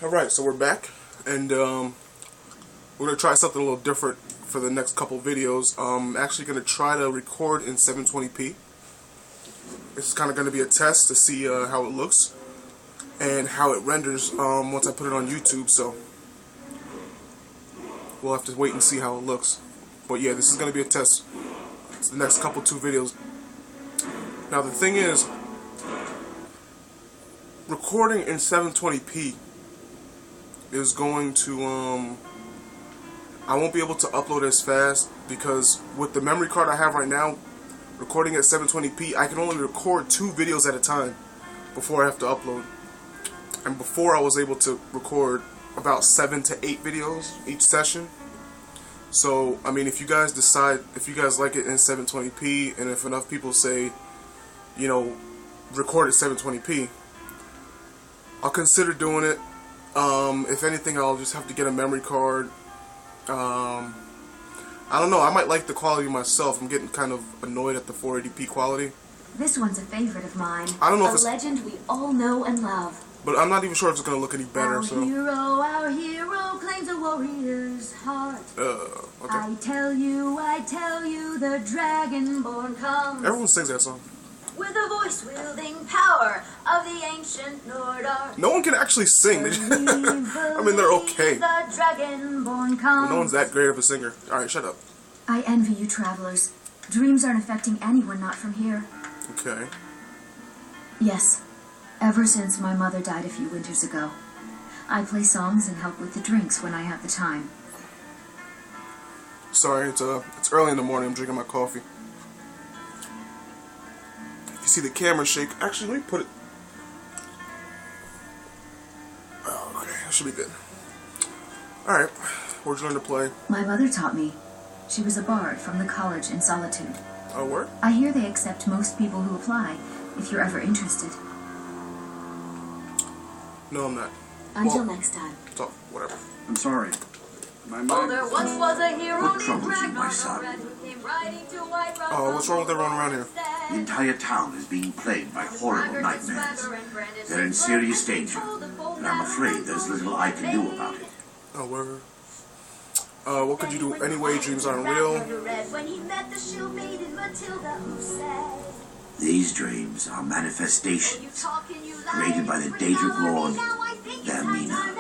Alright, so we're back, and we're going to try something a little different for the next couple videos. I'm actually going to try to record in 720p. This is kind of going to be a test to see how it looks and how it renders once I put it on YouTube, so we'll have to wait and see how it looks. But yeah, this is going to be a test. It's the next couple two videos. Now the thing is, recording in 720p is going to, I won't be able to upload as fast because with the memory card I have right now, recording at 720p, I can only record 2 videos at a time before I have to upload. And before I was able to record about 7 to 8 videos each session. So, I mean, if you guys decide, if you guys like it in 720p, and if enough people say, you know, record at 720p, I'll consider doing it. If anything, I'll just have to get a memory card. I don't know, I might like the quality myself. I'm getting kind of annoyed at the 480p quality. This one's a favorite of mine. I don't know if it's a legend we all know and love. But I'm not even sure if it's going to look any better. Our hero claims a warrior's heart. Okay. I tell you, the dragonborn comes. Everyone sings that song. With a voice wielding power of the ancient Nord art. No one can actually sing. I mean, they're okay. The dragonborn comes. But no one's that great of a singer. Alright, shut up. I envy you travelers. Dreams aren't affecting anyone not from here. Okay. Yes. Ever since my mother died a few winters ago, I play songs and help with the drinks when I have the time. Sorry, it's early in the morning. I'm drinking my coffee. You see the camera shake. Actually, let me put it. Oh, okay, that should be good. Alright, where'd you learn to play? My mother taught me. She was a bard from the college in Solitude. Oh, where? I hear they accept most people who apply, if you're ever interested. No, I'm not. Until next time. So, whatever. I'm sorry. My mind... Oh, there once was a hero What troubles you, my son? Oh, what's wrong with everyone around here? The entire town is being plagued by horrible nightmares. They're in serious danger, and I'm afraid there's little I can do about it. Oh, where? What could you do anyway? Dreams aren't real. These dreams are manifestations created by the Daedric Lord, Vermina.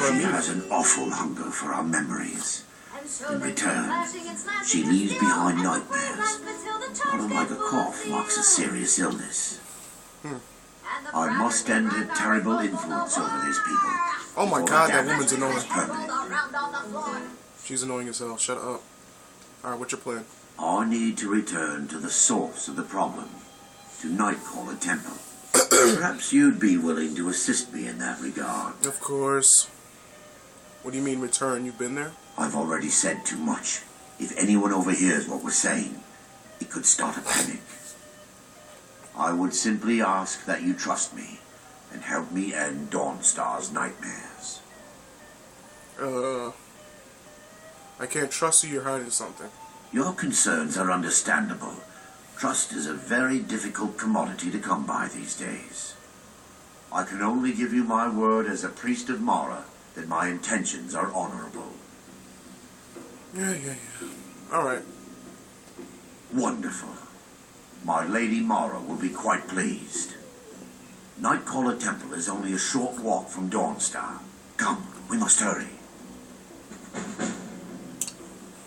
She has an awful hunger for our memories. In return, she leaves behind nightmares. What unlike a cough marks a serious illness. I must end her terrible influence over these people. Oh my god, that woman's annoying. annoying. She's annoying as hell. Shut up. Alright, what's your plan? I need to return to the source of the problem, to Nightcaller Temple. Perhaps you'd be willing to assist me in that regard. Of course. What do you mean return? You've been there? I've already said too much. If anyone overhears what we're saying, it could start a panic. I would simply ask that you trust me and help me end Dawnstar's nightmares. I can't trust you. You're hiding something. Your concerns are understandable. Trust is a very difficult commodity to come by these days. I can only give you my word as a priest of Mara that my intentions are honorable. Yeah. Alright. Wonderful. My Lady Mara will be quite pleased. Nightcaller Temple is only a short walk from Dawnstar. Come, we must hurry.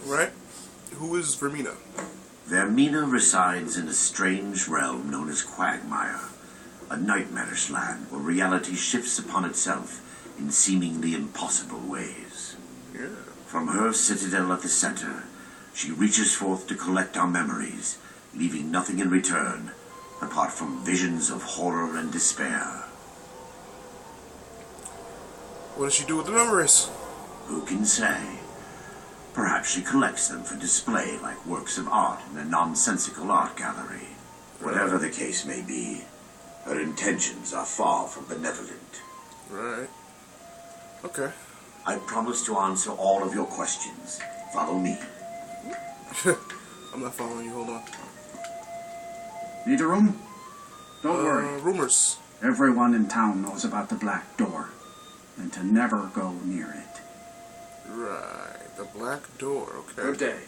Right? Who is Vermina? Vermina resides in a strange realm known as Quagmire, a nightmarish land where reality shifts upon itself in seemingly impossible ways. Yeah. From her citadel at the center, she reaches forth to collect our memories, leaving nothing in return apart from visions of horror and despair. What does she do with the memories? Who can say? Perhaps she collects them for display like works of art in a nonsensical art gallery. Whatever the case may be, her intentions are far from benevolent. Right. Okay. I promise to answer all of your questions. Follow me. I'm not following you. Hold on. Need a room? Don't worry. Rumors. Everyone in town knows about the Black Door. and to never go near it. Right, the black door, okay. Good day.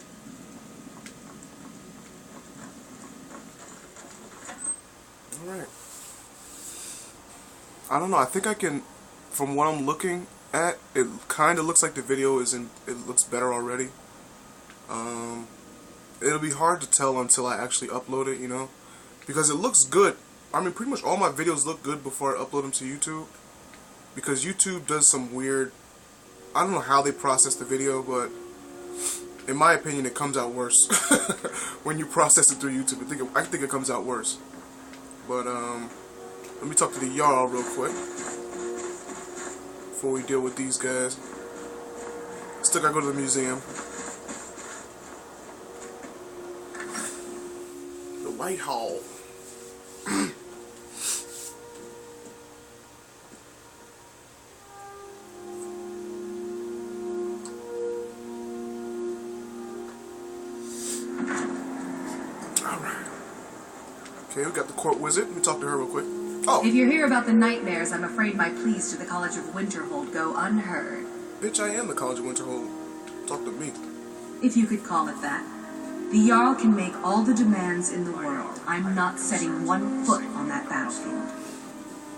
Alright. I don't know, I think I can, from what I'm looking at, it kind of looks like the video is in, it looks better already. It'll be hard to tell until I actually upload it, you know, because it looks good. I mean, pretty much all my videos look good before I upload them to YouTube, because YouTube does some weird, I don't know how they process the video, but in my opinion it comes out worse when you process it through YouTube. I think it comes out worse. But let me talk to the Jarl real quick before we deal with these guys. Still gotta go to the museum. The White Hall. Okay, we got the court wizard. Let me talk to her real quick. Oh. If you're here about the nightmares, I'm afraid my pleas to the College of Winterhold go unheard. Bitch, I am the College of Winterhold. Talk to me. If you could call it that. The Jarl can make all the demands in the world. I'm not setting one foot on that battlefield.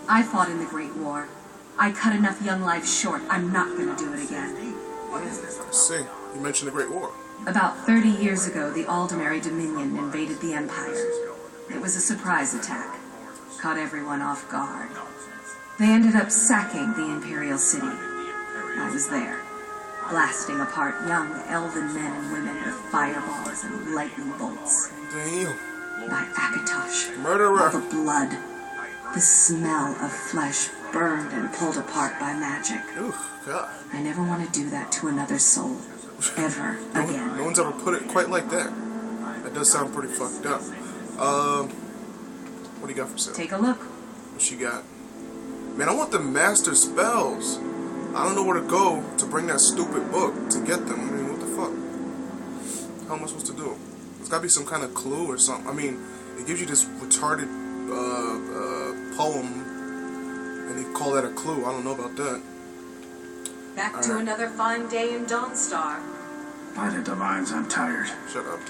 I fought in the Great War. I cut enough young lives short. I'm not going to do it again. Let's see. You mentioned the Great War. About 30 years ago, the Aldemary Dominion invaded the Empire. It was a surprise attack. Caught everyone off guard. They ended up sacking the Imperial City. I was there, blasting apart young elven men and women with fireballs and lightning bolts. Damn. By Akatosh, Murderer. all the blood, the smell of flesh burned and pulled apart by magic. Ooh, God. I never want to do that to another soul, ever again. No one's ever put it quite like that. That does sound pretty fucked up. What do you got for sale? Take a look. What she got? Man, I want the master spells. I don't know where to go to bring that stupid book to get them. I mean, what the fuck? How am I supposed to do? There's gotta be some kind of clue or something. I mean, it gives you this retarded poem, and they call that a clue. I don't know about that. Back to another fine day in Dawnstar. By the divines, I'm tired. Shut up.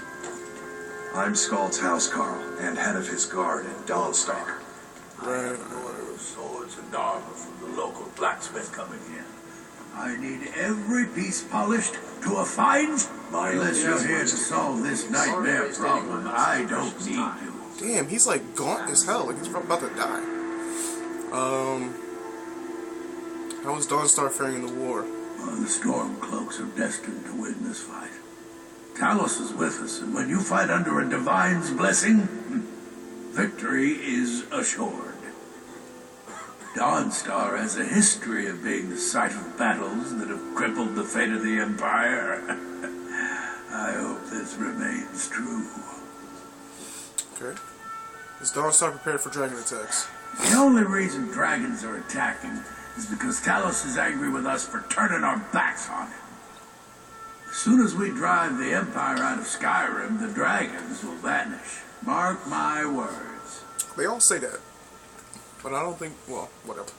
I'm Skald's housecarl and head of his guard in Dawnstar. Right. Swords and armor from the local blacksmith coming in. I need every piece polished to a fine... Unless you're here to solve this nightmare problem, I don't need you. Damn, he's like gaunt as hell. Like he's about to die. How was Dawnstar faring in the war? The Stormcloaks are destined to win this fight. Talos is with us, and when you fight under a divine's blessing, victory is assured. Dawnstar has a history of being the site of battles that have crippled the fate of the Empire. I hope this remains true. Okay. Is Dawnstar prepared for dragon attacks? The only reason dragons are attacking is because Talos is angry with us for turning our backs on him. As soon as we drive the Empire out of Skyrim, the dragons will vanish. Mark my words. They all say that. But I don't think, well, whatever.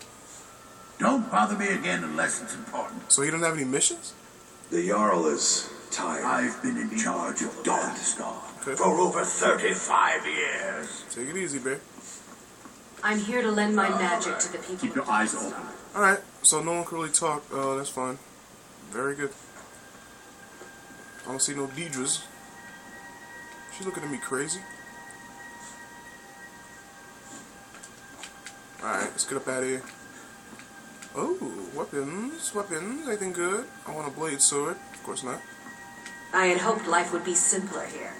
Don't bother me again unless it's important. So he doesn't have any missions? The Jarl is tired. I've been in charge of Dawnstar Okay. For over 35 years. Take it easy, babe. I'm here to lend my magic to the people. Keep your eyes open. Alright, so no one can really talk. That's fine. Very good. I don't see no Deidres. She's looking at me crazy. Alright, let's get up out of here. Oh, weapons. Weapons. Anything good? I want a blade sword. Of course not. I had hoped life would be simpler here,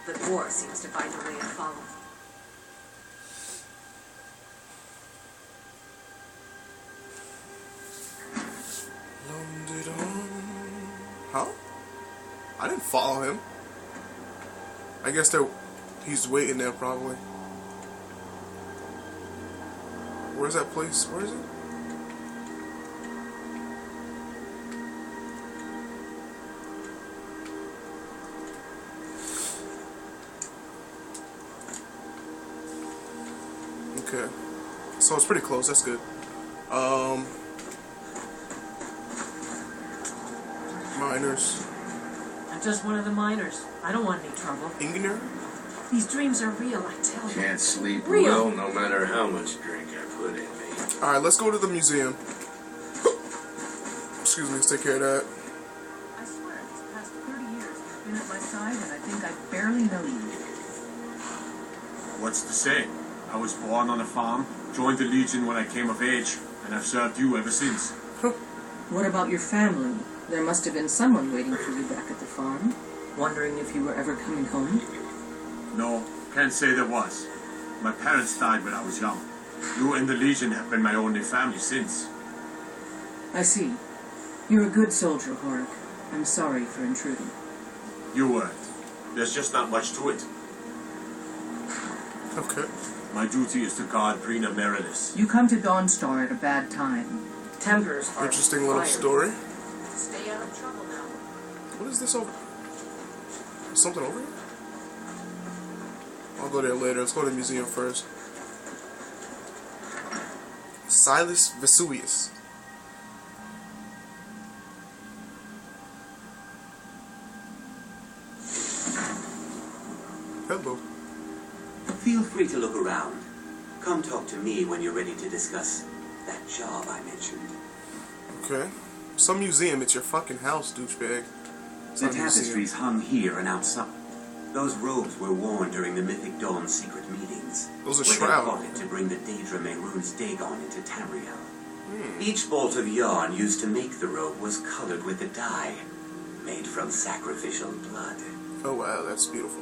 but war seems to find a way to follow. Huh? I didn't follow him. I guess he's waiting there probably. Where's that place? Where is it? Okay. So it's pretty close, that's good. Miners. I'm just one of the miners. I don't want any trouble. Ingner? These dreams are real, I tell you. Can't sleep Real. well no matter how much drink I put in me. Alright, let's go to the museum. Excuse me, let's take care of that. I swear, these past 30 years you've been at my side, and I think I barely know you. What's to say? I was born on a farm, joined the Legion when I came of age, and I've served you ever since. What about your family? There must have been someone waiting for you back at the farm, wondering if you were ever coming home. No, can't say there was. My parents died when I was young. You and the Legion have been my only family since. I see. You're a good soldier, Horik. I'm sorry for intruding. You weren't. There's just not much to it. Okay. My duty is to guard Brina Meredith. You come to Dawnstar at a bad time. Tempers are Interesting little fire. story. Stay out of trouble now. What is this over? Something over here? I'll go there later. Let's go to the museum first. Silas Vesuvius. Hello. Feel free to look around. Come talk to me when you're ready to discuss that job I mentioned. Okay. Some museum. It's your fucking house, douchebag. It's The not a museum. tapestries hung here and outside. Those robes were worn during the Mythic Dawn's secret meetings. Those are where they shroud. plotted to bring the Daedra Mehrunes Dagon into Tamriel. Each bolt of yarn used to make the robe was colored with a dye made from sacrificial blood. Oh wow, that's beautiful.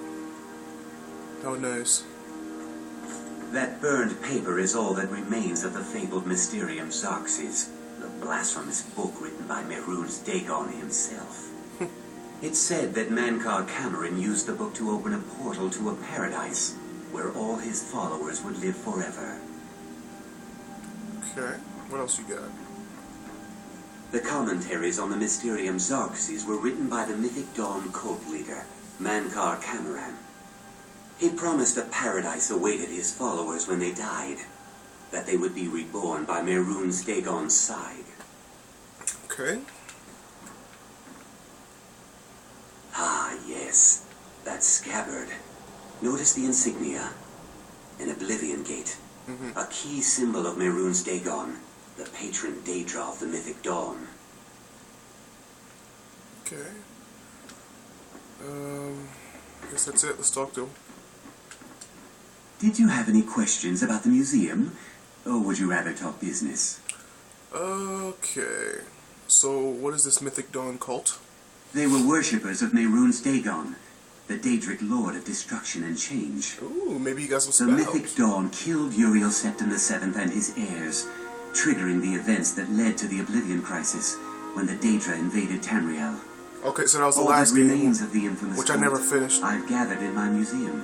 Oh nice. That burned paper is all that remains of the fabled Mysterium Xarxes, the blasphemous book written by Mehrunes Dagon himself. It's said that Mankar Cameron used the book to open a portal to a paradise where all his followers would live forever. Okay. What else you got? The commentaries on the Mysterium Xarxes were written by the Mythic Dawn cult leader, Mankar Cameron. He promised a paradise awaited his followers when they died, that they would be reborn by Mehrunes Dagon's side. Okay. Ah, yes, that scabbard. Notice the insignia. An Oblivion Gate. A key symbol of Mehrunes Dagon, the patron Daedra of the Mythic Dawn. Okay. I guess that's it. Let's talk to him. Did you have any questions about the museum? Or would you rather talk business? Okay. So, what is this Mythic Dawn cult? They were worshippers of Mehrunes Dagon, the Daedric Lord of Destruction and Change. Ooh, maybe you got some The spells. Mythic Dawn killed Uriel Septim VII and his heirs, triggering the events that led to the Oblivion Crisis when the Daedra invaded Tamriel. Okay, so that was the All last that game, remains of the infamous which I cult never finished. I've gathered in my museum.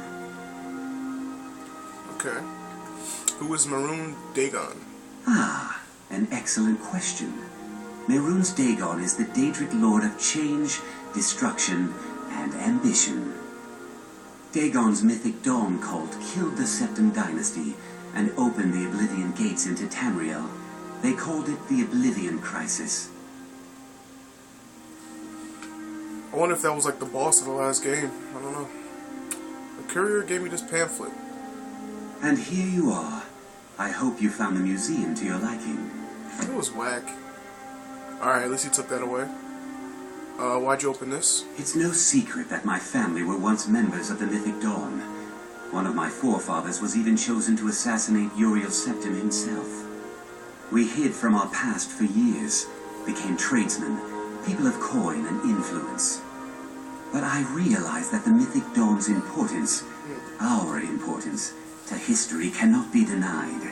Okay. Who is Mehrunes Dagon? Ah, an excellent question. Mehrunes Dagon is the Daedric Lord of Change, Destruction, and Ambition. Dagon's Mythic Dawn cult killed the Septim Dynasty and opened the Oblivion Gates into Tamriel. They called it the Oblivion Crisis. I wonder if that was like the boss of the last game. I don't know. The courier gave me this pamphlet. And here you are. I hope you found the museum to your liking. It was whack. Alright, at least he took that away. Why'd you open this? It's no secret that my family were once members of the Mythic Dawn. One of my forefathers was even chosen to assassinate Uriel Septim himself. We hid from our past for years, became tradesmen, people of coin and influence. But I realized that the Mythic Dawn's importance, our importance, to history cannot be denied.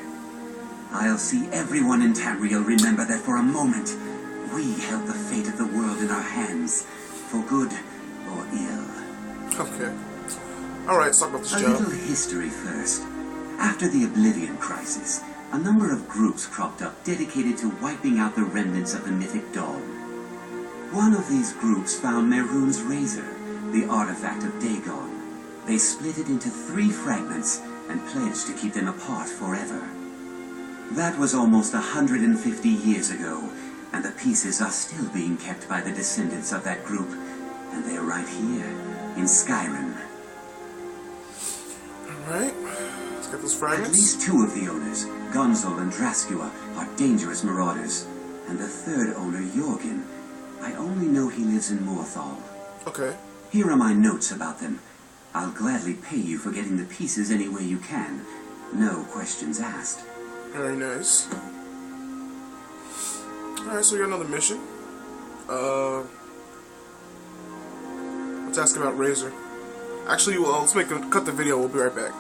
I'll see everyone in Tamriel remember that for a moment, we held the fate of the world in our hands, for good or ill. Okay. Alright, let's talk about this A job. little history first. After the Oblivion Crisis, a number of groups cropped up dedicated to wiping out the remnants of the Mythic Dawn. One of these groups found Mehrunes' Razor, the artifact of Dagon. They split it into 3 fragments and pledged to keep them apart forever. That was almost 150 years ago, And the pieces are still being kept by the descendants of that group. And they're right here, in Skyrim. Alright, let's get those At fragments. least 2 of the owners, Gonzol and Draskua, are dangerous marauders. And the 3rd owner, Jorgen, I only know he lives in Morthal. Okay. Here are my notes about them. I'll gladly pay you for getting the pieces any way you can. No questions asked. Very nice. Alright, so we got another mission. Let's ask about Razor. Actually, well, let's cut the video. We'll be right back.